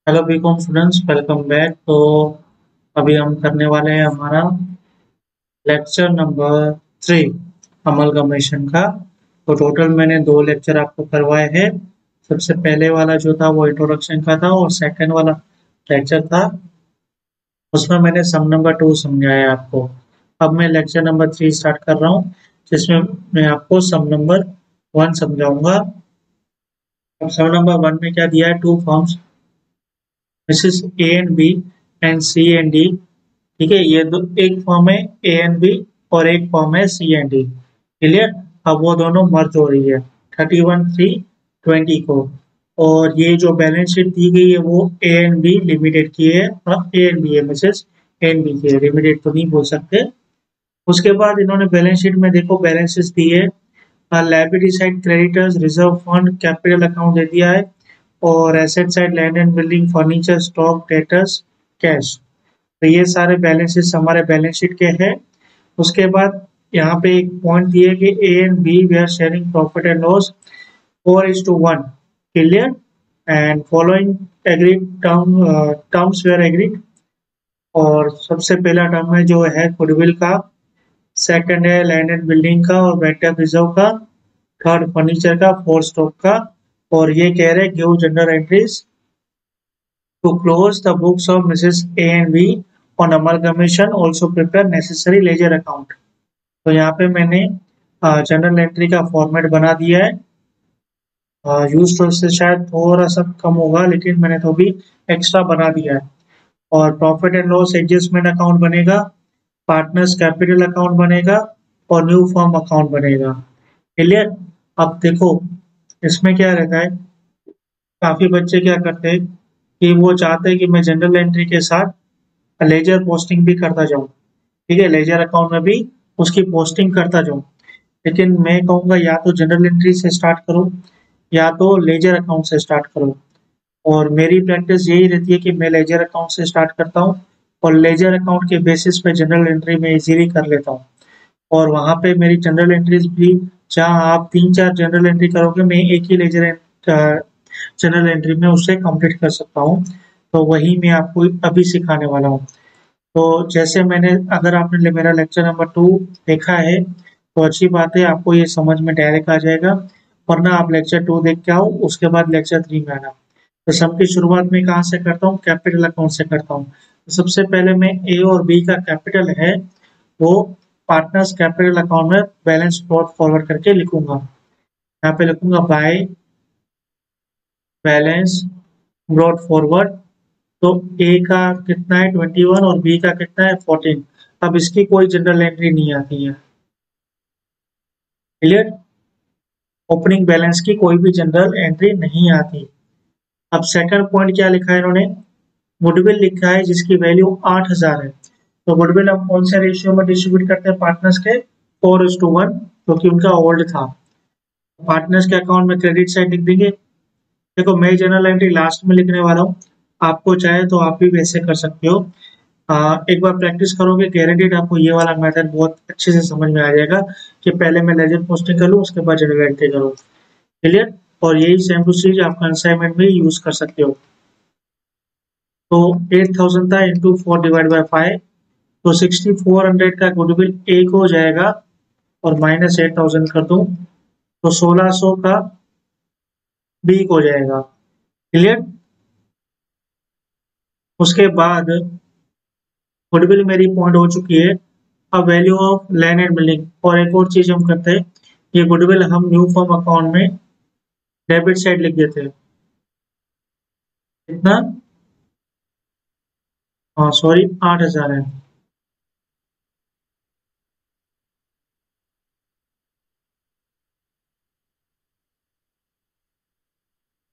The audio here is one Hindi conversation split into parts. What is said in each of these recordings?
Hello BCom students, welcome back. तो अभी हम करने वाले हैं हमारा लेक्चर नंबर 3 अमलगमेशन का। तो टोटल मैंने 2 लेक्चर आपको करवाए हैं। सबसे पहले वाला जो था वो इंट्रोडक्शन का था और सेकंड वाला लेक्चर था उसमें मैंने सम नंबर 2 समझाया आपको। अब मैं लेक्चर नंबर 3 स्टार्ट कर रहा हूँ जिसमें मैं आपको सम नंबर 1 समझाऊंगा। अब सम नंबर 1 में क्या दिया है, two forms this is A and B and C and D. ठीक है, ये दो एक फॉर्म है ए एंड बी और एक फॉर्म है सी एंड डी। क्लियर। अब वो दोनों मर्ज हो रही है 31/3/20 को। और ये जो बैलेंस शीट दी गई है वो ए एंड बी लिमिटेड की है। ए एंड बी है, मिसेस ए एंड बी की है, लिमिटेड तो नहीं बोल सकते। उसके बाद इन्होंने बैलेंस शीट में देखो बैलेंसेस दी है। Liability side creditors, reserve fund, capital account दे दिया है। और asset side land and building, furniture, stock, debtors, cash. तो ये सारे बैलेंसेस हमारे बैलेंस शीट के हैं। उसके बाद यहाँ पे एक पॉइंट दिए कि A and B we are sharing profit and loss 4:1। Clear. And following agreed terms were agreed. और सबसे पहला टर्म है जो है गुडविल का, सेकंड है लैंड एंड बिल्डिंग का और बेड रिजर्व का, थर्ड फर्नीचर का, फोर्थ स्टॉक का। और ये कह रहे हैं give general entries to close the books of Mrs. A and B on amalgamation, also prepare necessary ledger account। तो यहाँ पे मैंने जनरल एंट्री का फॉर्मेट बना दिया है। यूज टू से शायद थोड़ा सा कम होगा लेकिन मैंने तो अभी एक्स्ट्रा बना दिया है। और profit and loss adjustment account बनेगा, पार्टनर्स कैपिटल अकाउंट बनेगा और न्यू फॉर्म अकाउंट बनेगा। क्लियर। अब देखो इसमें क्या रहता है, काफी बच्चे क्या करते हैं कि वो चाहते हैं कि मैं जनरल एंट्री के साथ लेजर पोस्टिंग भी करता जाऊं। ठीक है, लेजर अकाउंट में भी उसकी पोस्टिंग करता जाऊं। लेकिन मैं कहूंगा या तो जनरल एंट्री से स्टार्ट करो या तो लेजर अकाउंट से स्टार्ट करो। और मेरी प्रैक्टिस यही रहती है कि मैं लेजर अकाउंट से स्टार्ट करता हूँ और लेजर अकाउंट के बेसिस पे जनरल एंट्री में इजीली कर लेता हूँ। और वहां पे मेरी जनरल एंट्रीज भी, जहाँ आप 3-4 जनरल एंट्री करोगे, मैं एक ही लेजर जनरल एंट्री में उसे कंप्लीट कर सकता हूँ। तो वही मैं आपको अभी सिखाने वाला हूँ। तो जैसे मैंने, अगर आपने मेरा लेक्चर नंबर 2 देखा है तो अच्छी बात है, आपको ये समझ में डायरेक्ट आ जाएगा। वरना आप लेक्चर 2 देख के आओ, उसके बाद लेक्चर 3 में आना। तो सम की शुरुआत में कहाँ से करता हूँ, कैपिटल अकाउंट से करता हूँ। तो सबसे पहले मैं ए और बी का कैपिटल है वो पार्टनर्स कैपिटल अकाउंट में बैलेंस ब्रॉट फॉरवर्ड करके लिखूंगा। यहाँ पे लिखूंगा बाय बैलेंस ब्रॉट फॉरवर्ड। तो ए का कितना है 21 और बी का कितना है 14। अब इसकी कोई जनरल एंट्री नहीं आती है। क्लियर। ओपनिंग बैलेंस की कोई भी जनरल एंट्री नहीं आती। अब सेकंड पॉइंट क्या लिखा है इन्होंने, गुडविल लिखा है जिसकी वैल्यू 8000 है। तो गुडविल हम कौन से रेशियो में डिस्ट्रीब्यूट करते हैं, पार्टनर्स के 4:1, क्योंकि उनका ओल्ड था। पार्टनर्स के अकाउंट में क्रेडिट साइड लिख देंगे। देखो मैं जनरल एंट्री लास्ट में लिखने वाला हूँ, आपको चाहे तो आप भी वैसे कर सकते हो। एक बार प्रैक्टिस करोगे गारंटीड आपको ये वाला मेथड बहुत अच्छे से समझ में आ जाएगा कि पहले मैं लेजर पोस्टिंग कर लूँ उसके बाद जनरल एंट्री करूँ। क्लियर। और यही सेम टू चीज आप असाइनमेंट में यूज कर सकते हो। तो 8000 था इंटू 4/5, तो 6400 का गुडविल एक हो जाएगा और माइनस 8000 कर दूं तो 1600 का बी हो जाएगा। क्लियर। उसके बाद गुडविल मेरी पॉइंट हो चुकी है। अब value of land and building, और एक और चीज हम करते हैं, ये गुडविल हम न्यू फॉर्म अकाउंट में डेबिट साइड लिख देते हैं। कितना, हाँ सॉरी 8000 है।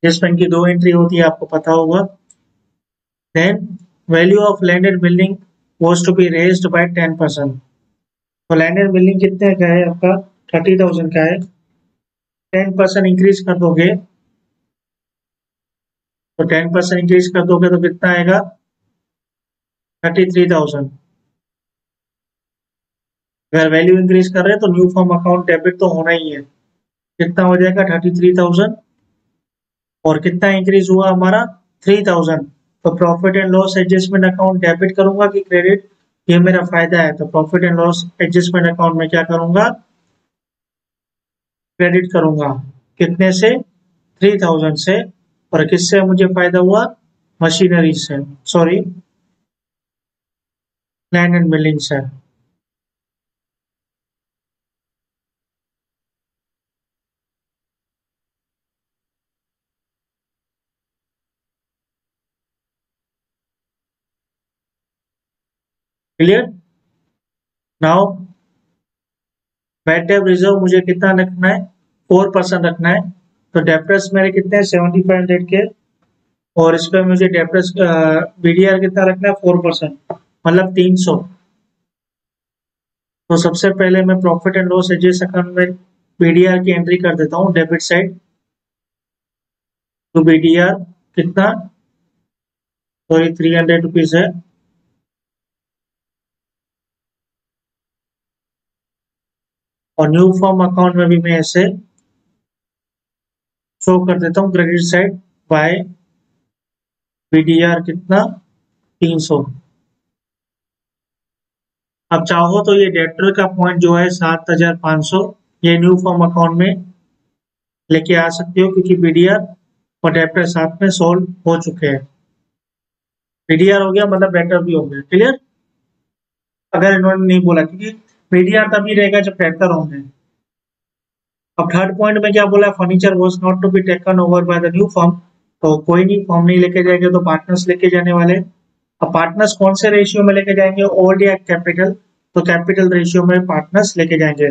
जिस बैंक की 2 एंट्री होती है आपको पता होगा। Then value of land and building was to be raised by 10%। तो लैंड एंड बिल्डिंग कितने का है आपका, 30,000 का है। 10% इंक्रीज कर दोगे, तो 10% इंक्रीज कर दोगे तो कितना आएगा, 33,000। अगर वैल्यू इंक्रीज कर रहे हैं तो न्यू फॉर्म अकाउंट डेबिट तो होना ही है। कितना हो जाएगा 33,000। और कितना इंक्रीज हुआ हमारा 3,000। तो profit and loss adjustment account debit करूंगा कि क्रेडिट, ये मेरा फायदा है, तो profit and loss adjustment account में क्या करूंगा, क्रेडिट करूंगा। कितने से, 3000 से। और किससे मुझे फायदा हुआ, मशीनरी से, सॉरी लैंड एंड बिल्डिंग से। Clear. Now bad debt reserve मुझे कितना रखना है, 4% रखना है। तो डेप्टर्स मेरे कितने हैं, 7500 के। और इस पे मुझे डेप्टर्स बीडीआर कितना रखना है, 4%, मतलब 300। तो सबसे पहले मैं profit and loss adjust account में बीडीआर की एंट्री कर देता हूँ, डेबिट साइड। तो बीडीआर कितना, सॉरी 300 रुपीज है। और न्यू फॉर्म अकाउंट में भी मैं ऐसे शो कर देता हूँ, क्रेडिट साइड बाय बीडीआर कितना, 300। अब चाहो तो ये डेप्टर का पॉइंट जो है 7500, ये न्यू फॉर्म अकाउंट में लेके आ सकते हो, क्योंकि बीडीआर और डेप्टर साथ में सोल्व हो चुके हैं। बीडीआर हो गया मतलब डेप्टर भी हो गया। क्लियर, अगर इन्होंने नहीं बोला, क्योंकि बीडीआर तभी रहेगा जब डेप्टर होंगे। अब थर्ड पॉइंट में क्या बोला, furniture was not to be taken over by the new firm. तो कोई नहीं, फॉर्म नहीं लेके जाएंगे तो पार्टनर्स लेके जाने वाले। अब पार्टनर्स कौन से रेशियो में लेके जाएंगे, ओल्ड या कैपिटल। तो कैपिटल रेशियो में पार्टनर्स लेके जाएंगे।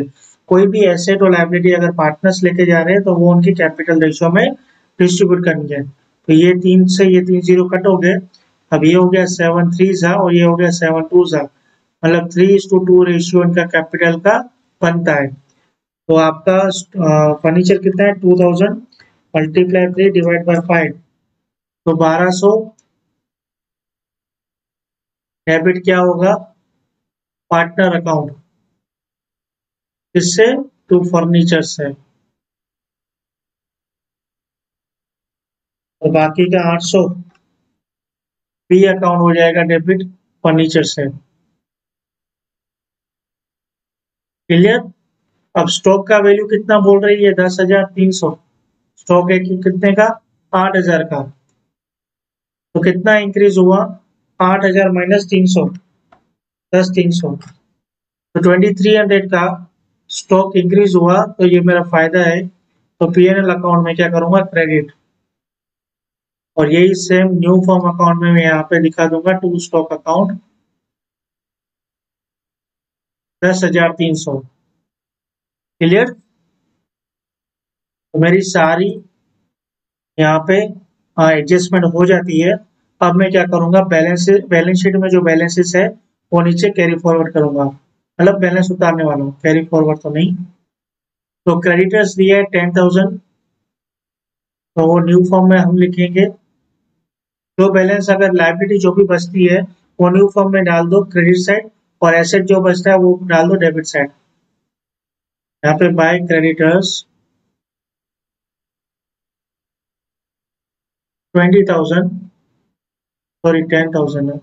कोई भी एसेट और लायबिलिटी अगर पार्टनर्स लेके जा रहे हैं तो वो उनकी कैपिटल रेशियो में डिस्ट्रीब्यूट करेंगे। तो ये 3 से ये 3 जीरो कट हो गए। अब ये हो गया 7 3 सा और ये हो गया 7 2 सा, मतलब 3:2 रेशियो इनका कैपिटल का बनता है। तो आपका फर्नीचर कितना है, 2000 मल्टीप्लाई 3 डिवाइड बाय 5, तो 1200 डेबिट क्या होगा, पार्टनर अकाउंट, इससे टू फर्नीचर से। और बाकी का 800 बी अकाउंट हो जाएगा डेबिट फर्नीचर से। क्लियर। अब स्टॉक का वैल्यू कितना बोल रही है, 10,300। स्टॉक है कि कितने का, 8,000 का। तो कितना इंक्रीज हुआ, 8,000 माइनस 300, 10,300। तो 2300 का स्टॉक इंक्रीज हुआ, तो ये मेरा फायदा है। तो पीएनएल अकाउंट में क्या करूंगा, क्रेडिट। और यही सेम न्यू फॉर्म अकाउंट में मैं यहाँ पे दिखा दूंगा, टू स्टॉक अकाउंट 10,300। क्लियर। तो मेरी सारी यहाँ पे एडजस्टमेंट हो जाती है। अब मैं क्या करूंगा, बैलेंस शीट में जो बैलेंसेस है वो नीचे कैरी फॉरवर्ड करूंगा, मतलब बैलेंस उतारने वाला हूँ, कैरी फॉरवर्ड तो नहीं। तो क्रेडिटर्स दिया है 10,000, तो वो न्यू फॉर्म में हम लिखेंगे। जो बैलेंस अगर लाइबिलिटी जो भी बचती है वो न्यू फॉर्म में डाल दो क्रेडिट साइड, और एसेट जो बचता है वो डाल दो डेबिट साइड। यहाँ पे बाय क्रेडिटर्स 20,000, सॉरी 10,000 है।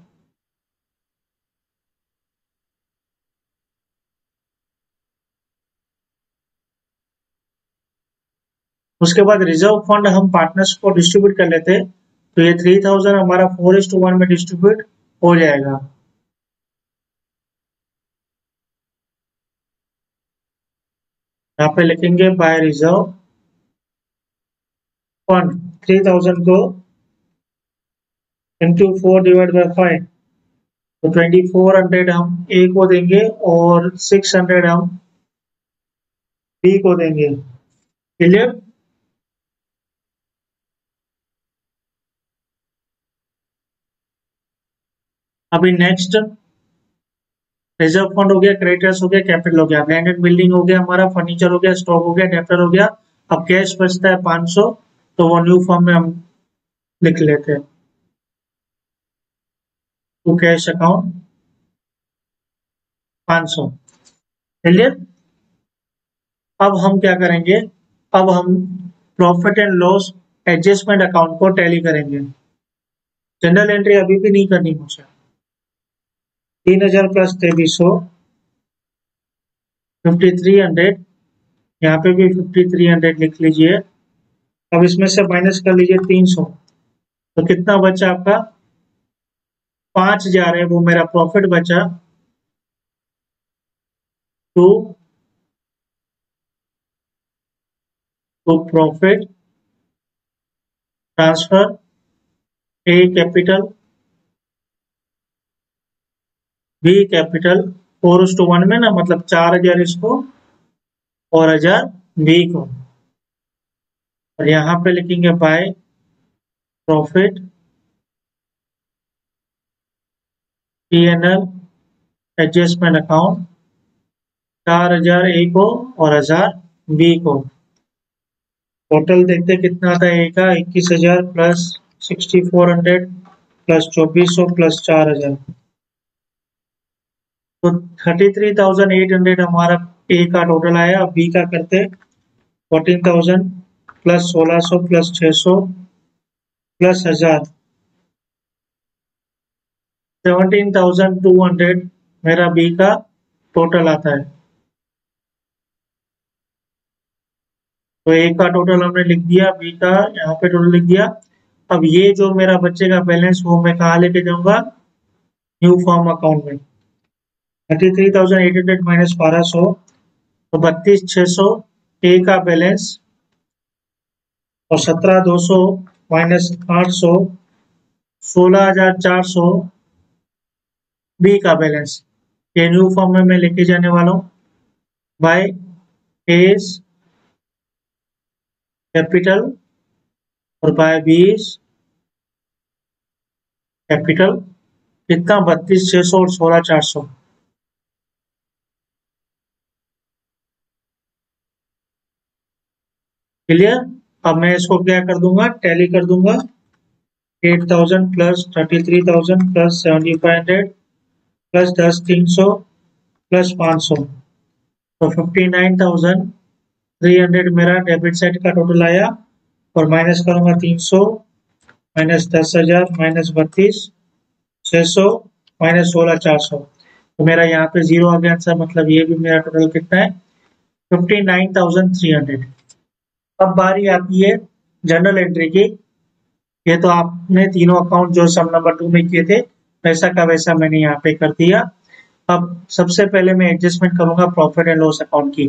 उसके बाद रिजर्व फंड हम पार्टनर्स को डिस्ट्रीब्यूट कर लेते, तो ये 3000 हमारा 4:1 में डिस्ट्रीब्यूट हो जाएगा। यहाँ पे लिखेंगे बाय रिजर्व फंड 3000 को इंटू 4 डिवाइड बाय 5, तो 2400 हम ए को देंगे और 600 हम बी को देंगे। क्लियर। अभी नेक्स्ट, रिजर्व फंड हो गया, क्रेडिटर्स हो गया, कैपिटल हो गया, लैंड एंड बिल्डिंग हो गया, हमारा फर्नीचर हो गया, स्टॉक हो गया, डेप्टर हो गया। अब कैश बचता है 500, तो वो न्यू फॉर्म में हम लिख लेते हैं, टू कैश अकाउंट 500। क्लियर। अब हम क्या करेंगे, अब हम profit and loss adjustment account को टैली करेंगे। जनरल एंट्री अभी भी नहीं करनी मुझे। 3000 प्लस 2300 5300, यहाँ पे भी 5300 लिख लीजिए। अब इसमें से माइनस कर लीजिए 300, तो कितना बचा आपका 5000 है, वो मेरा प्रॉफिट बचा। To to profit transfer A capital B capital 4:1 में ना, मतलब 4000 इसको और 1000 बी को, और यहाँ पे लिखेंगे by profit P&L adjustment account 4000 ए को और 1000 बी को। टोटल देखते कितना आता है, ए का 21,000 प्लस 6400 प्लस 2400 प्लस 4000, तो 33,800 हमारा ए का टोटल आया। अब बी का करते 14,000 प्लस 1600 प्लस 600 प्लस 1000, 17,200 मेरा बी का टोटल आता है। तो ए का टोटल हमने लिख दिया, बी का यहाँ पे टोटल लिख दिया। अब ये जो मेरा बच्चे का बैलेंस वो मैं कहाँ लेके जाऊंगा, न्यू फॉर्म अकाउंट में। 33,800 माइनस 1200, तो 32,600 ए का बैलेंस, और 17,200 माइनस 800 16,400 बी का बैलेंस। ये न्यू फॉर्म में मैं लेके जाने वाला हूँ बाय एस कैपिटल और बाय बीस कैपिटल, कितना 32,600 और 16,400। क्लियर। अब मैं इसको क्या कर दूंगा, टैली कर दूंगा। 8,000 प्लस 33,000 प्लस 7,500 प्लस 10,300 प्लस 500, तो 59,300 मेरा डेबिट साइड का टोटल आया। और माइनस करूंगा 300 माइनस 10,000 माइनस 32,600 माइनस 16,400, तो मेरा यहाँ पे जीरो आ गया आंसर। मतलब ये भी मेरा टोटल कितना है, 59,300। अब बारी आती है जनरल एंट्री की। ये तो आपने तीनों अकाउंट जो सम नंबर 2 में किए थे वैसा का वैसा मैंने यहाँ पे कर दिया। अब सबसे पहले मैं एडजस्टमेंट करूंगा प्रॉफिट एंड लॉस अकाउंट की।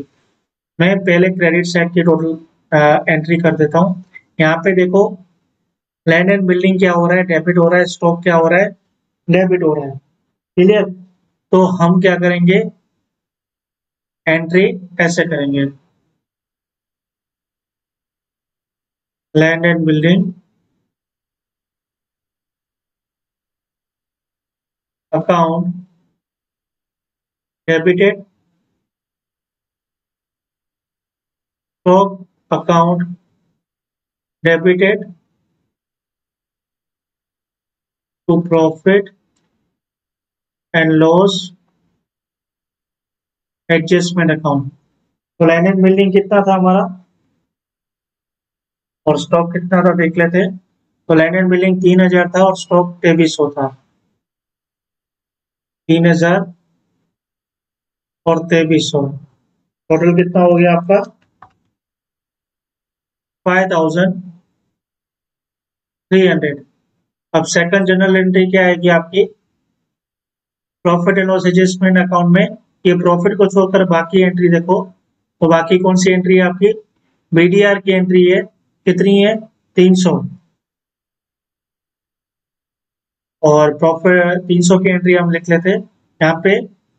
मैं पहले क्रेडिट साइड की टोटल एंट्री कर देता हूँ। यहाँ पे देखो लैंड एंड बिल्डिंग क्या हो रहा है, डेबिट हो रहा है। स्टॉक क्या हो रहा है, डेबिट हो रहा है। क्लियर। तो हम क्या करेंगे, एंट्री ऐसे करेंगे, land and building account debited, stock account debited to profit and loss adjustment account. तो लैंड एंड बिल्डिंग कितना था हमारा और स्टॉक कितना था देख लेते हैं। तो लैंड एंड बिल्डिंग 3,000 था और स्टॉक 2300 था। 3,000 और 2300, टोटल कितना हो गया आपका 5,300। अब सेकंड जनरल एंट्री क्या आएगी आपकी, profit and loss adjustment account में। ये प्रॉफिट को छोड़कर बाकी एंट्री देखो, तो बाकी कौन सी एंट्री है आपकी, बीडीआर की एंट्री है। कितनी है, 300, और प्रॉफिट 300 की एंट्री हम लिख लेते हैं। यहाँ पे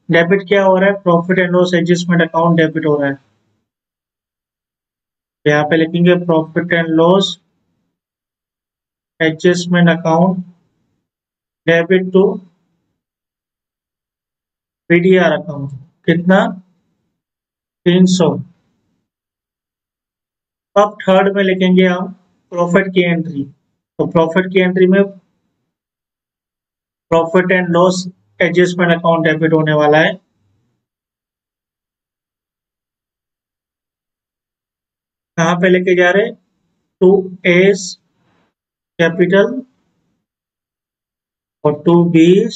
डेबिट क्या हो रहा है, profit and loss adjustment account debit हो रहा है। यहाँ पे लिखेंगे profit and loss adjustment account debit to BDR account, कितना 300। अब थर्ड में लिखेंगे हम प्रॉफिट की एंट्री। तो प्रॉफिट की एंट्री में profit and loss adjustment account debit होने वाला है। कहाँ पे लेके जा रहे, टू एस कैपिटल और 2 बीस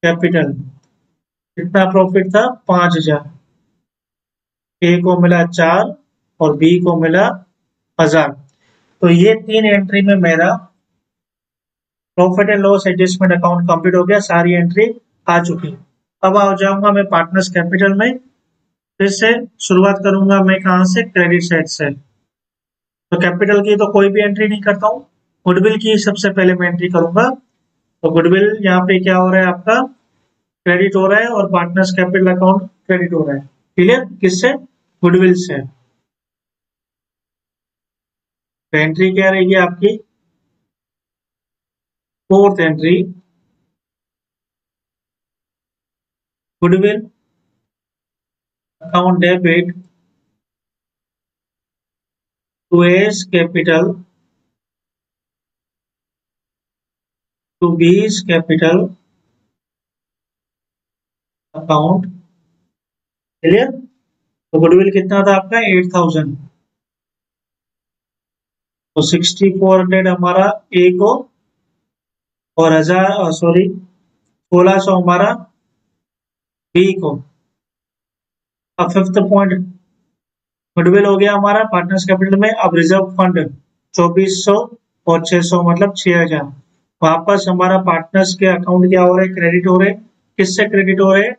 कैपिटल। कितना प्रॉफिट था? 5,000। ए को मिला 4 और बी को मिला 1,000। तो ये 3 एंट्री में मेरा profit and loss adjustment account complete हो गया, सारी एंट्री आ चुकी। अब आ जाऊंगा मैं पार्टनर्स कैपिटल में। फिर से शुरुआत करूंगा मैं कहां से? क्रेडिट साइड से। तो कैपिटल की तो कोई भी एंट्री नहीं करता हूँ, गुडविल की सबसे पहले मैं एंट्री करूंगा। तो गुडविल यहाँ पे क्या हो रहा है आपका? क्रेडिट हो रहा है और पार्टनर्स कैपिटल अकाउंट क्रेडिट हो रहा है। क्लियर? किससे? गुडविल से। तो एंट्री क्या रहेगी आपकी? Fourth entry, goodwill account debit to A's capital to B's capital account. Clear? तो गुडविल कितना था आपका? 8,000। तो 6,400 हमारा ए को और 1,000 सॉरी 1,600 हमारा बी को। अब फिफ्थ पॉइंट, गुडविल हो गया हमारा पार्टनर्स कैपिटल में। अब रिजर्व फंड 2,400 और 600 मतलब 6,000 वापस हमारा पार्टनर्स के अकाउंट क्या हो रहे हैं? क्रेडिट हो रहे हैं। किससे क्रेडिट हो रहे हैं?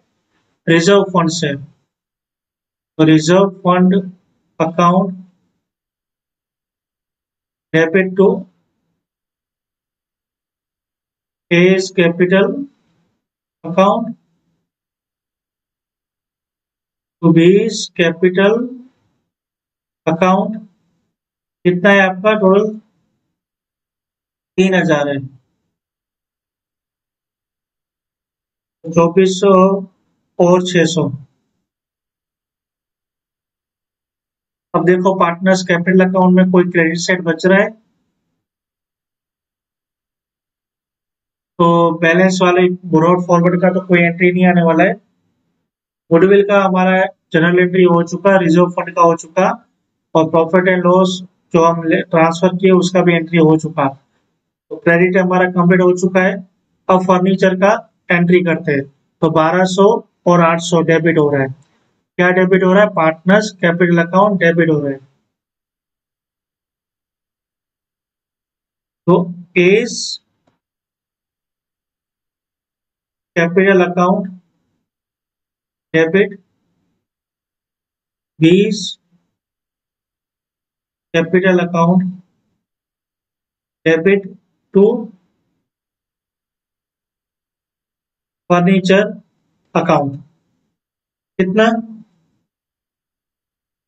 रिजर्व फंड से। तो reserve fund account debit to A's capital account to B's capital account. कितना है आपका टोटल? 3,000 है। 2,400 और 600। अब देखो पार्टनर्स कैपिटल अकाउंट में कोई क्रेडिट सेट बच रहा है तो बैलेंस वाले ब्रॉड फॉरवर्ड का तो कोई एंट्री नहीं आने वाला है। गुडविल का हमारा जनरल एंट्री हो चुका, रिजर्व फंड का हो चुका और प्रॉफिट एंड लॉस जो हम ट्रांसफर किए उसका भी एंट्री हो चुका। तो क्रेडिट हमारा कंप्लीट हो चुका है। अब फर्नीचर का एंट्री करते हैं। तो 1,200 और 800 डेबिट हो रहा है। क्या डेबिट हो रहा है? पार्टनर्स कैपिटल अकाउंट डेबिट हो रहा है। तो A's capital account debit 20 capital account debit to furniture account. कितना?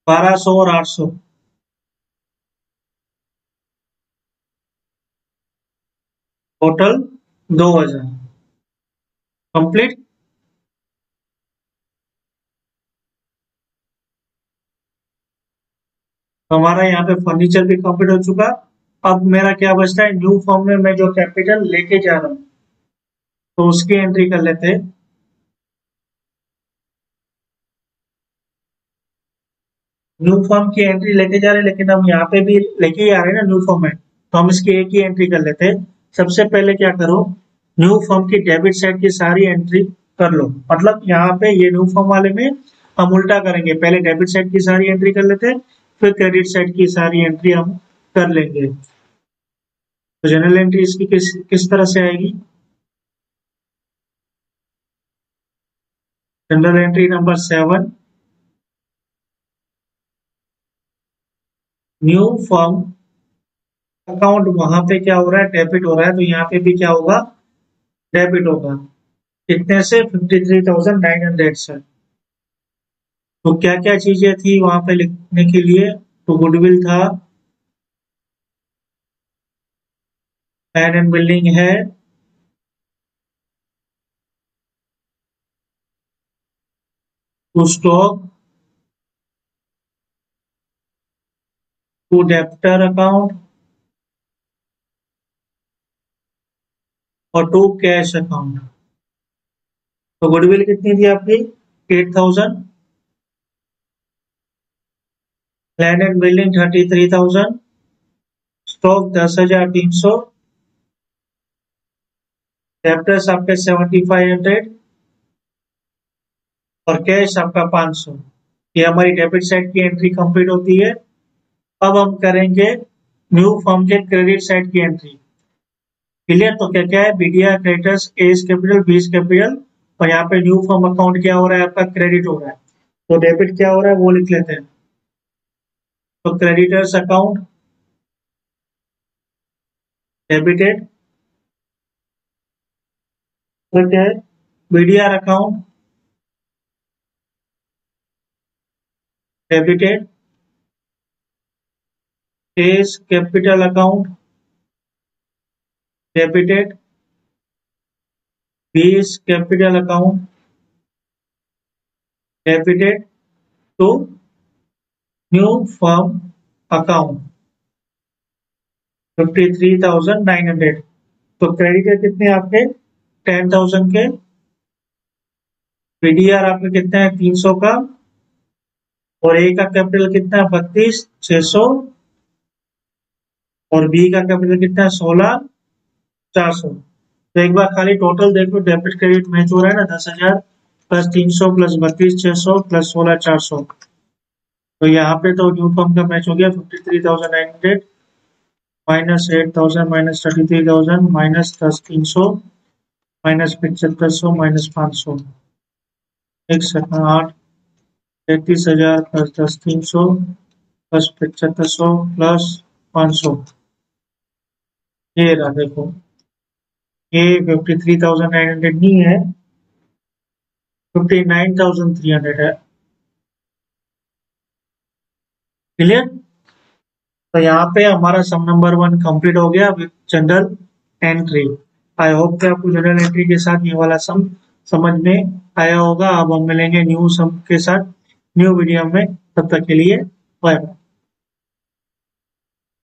1,200 और 800। Total 2,000 complete. तो हमारा यहाँ पे फर्नीचर भी कंप्लीट हो चुका। अब मेरा क्या बचता है? न्यू फॉर्म में मैं जो कैपिटल लेके जा रहा हूँ तो उसकी एंट्री कर लेते हैं। न्यू फॉर्म की एंट्री लेके जा रहे हैं लेकिन हम यहाँ पे भी लेके ही आ रहे हैं ना न्यू फॉर्म में, तो हम इसकी एक ही एंट्री कर लेते हैं। सबसे पहले क्या करो? न्यू फॉर्म की डेबिट साइड की सारी एंट्री कर लो। मतलब यहाँ पे ये न्यू फॉर्म वाले में हम उल्टा करेंगे, पहले डेबिट साइड की सारी एंट्री कर लेते हैं फिर क्रेडिट साइड की सारी एंट्री हम कर लेंगे। तो जनरल एंट्री इसकी किस तरह से आएगी? General entry number 7, new form account. वहां पे क्या हो रहा है? डेबिट हो रहा है, तो यहाँ पे भी क्या होगा? डेबिट होगा। कितने से? 53,900 से। तो क्या क्या चीजें थी वहां पे लिखने के लिए? तो गुडविल था, लैंड एंड बिल्डिंग है, to stock, to debtor account और टू कैश अकाउंट। तो गुडविल कितनी थी आपकी? 8,000, land and building 33,000, stock 10,300, debtors आपके 7,500 और कैश आपका 500। ये हमारी डेबिट साइड की एंट्री कंप्लीट होती है। अब हम करेंगे न्यू फर्म के क्रेडिट साइड की एंट्री। क्लियर? तो क्या क्या है, BDR creditors, A's capital, B's capital, और यहाँ पे न्यू फर्म अकाउंट क्या हो रहा है आपका, क्रेडिट हो रहा है। तो डेबिट क्या हो रहा है वो लिख लेते हैं। तो क्रेडिटर्स अकाउंट डेबिटेड, तो क्या है, BDR account debited, A's capital account debited, B's capital account debited to new firm account 53,900। तो क्रेडिटर कितने आपके 10,000 के, बीडीआर आपके कितने हैं 300 का, और ए का कैपिटल कितना है 32,600, और बी का कैपिटल कितना है 16,400। तो एक बार खाली टोटल देख लो, डेबिट क्रेडिट मैच हो रहा है ना, 10,000 प्लस 300 प्लस 32,600 प्लस 16,400। तो यहाँ पे तो न्यू फर्म का मैच हो गया 53,900 minus 8,000 minus 33,000 minus 10,300 minus 7,500 minus 500, एक सेकंड, 8, 33,000 प्लस 10,300 प्लस 7,500 प्लस 500। ये रहा देखो, ये 53,900 नहीं है, 59,300 है। क्लियर? तो यहाँ पे हमारा सम नंबर 1 कंप्लीट हो गया with general entry. I hope कि आपको जनरल एंट्री के साथ ये वाला सम समझ में आया होगा। अब हम मिलेंगे न्यू सम के साथ न्यू वीडियो में, तब तक के लिए बाय बाय।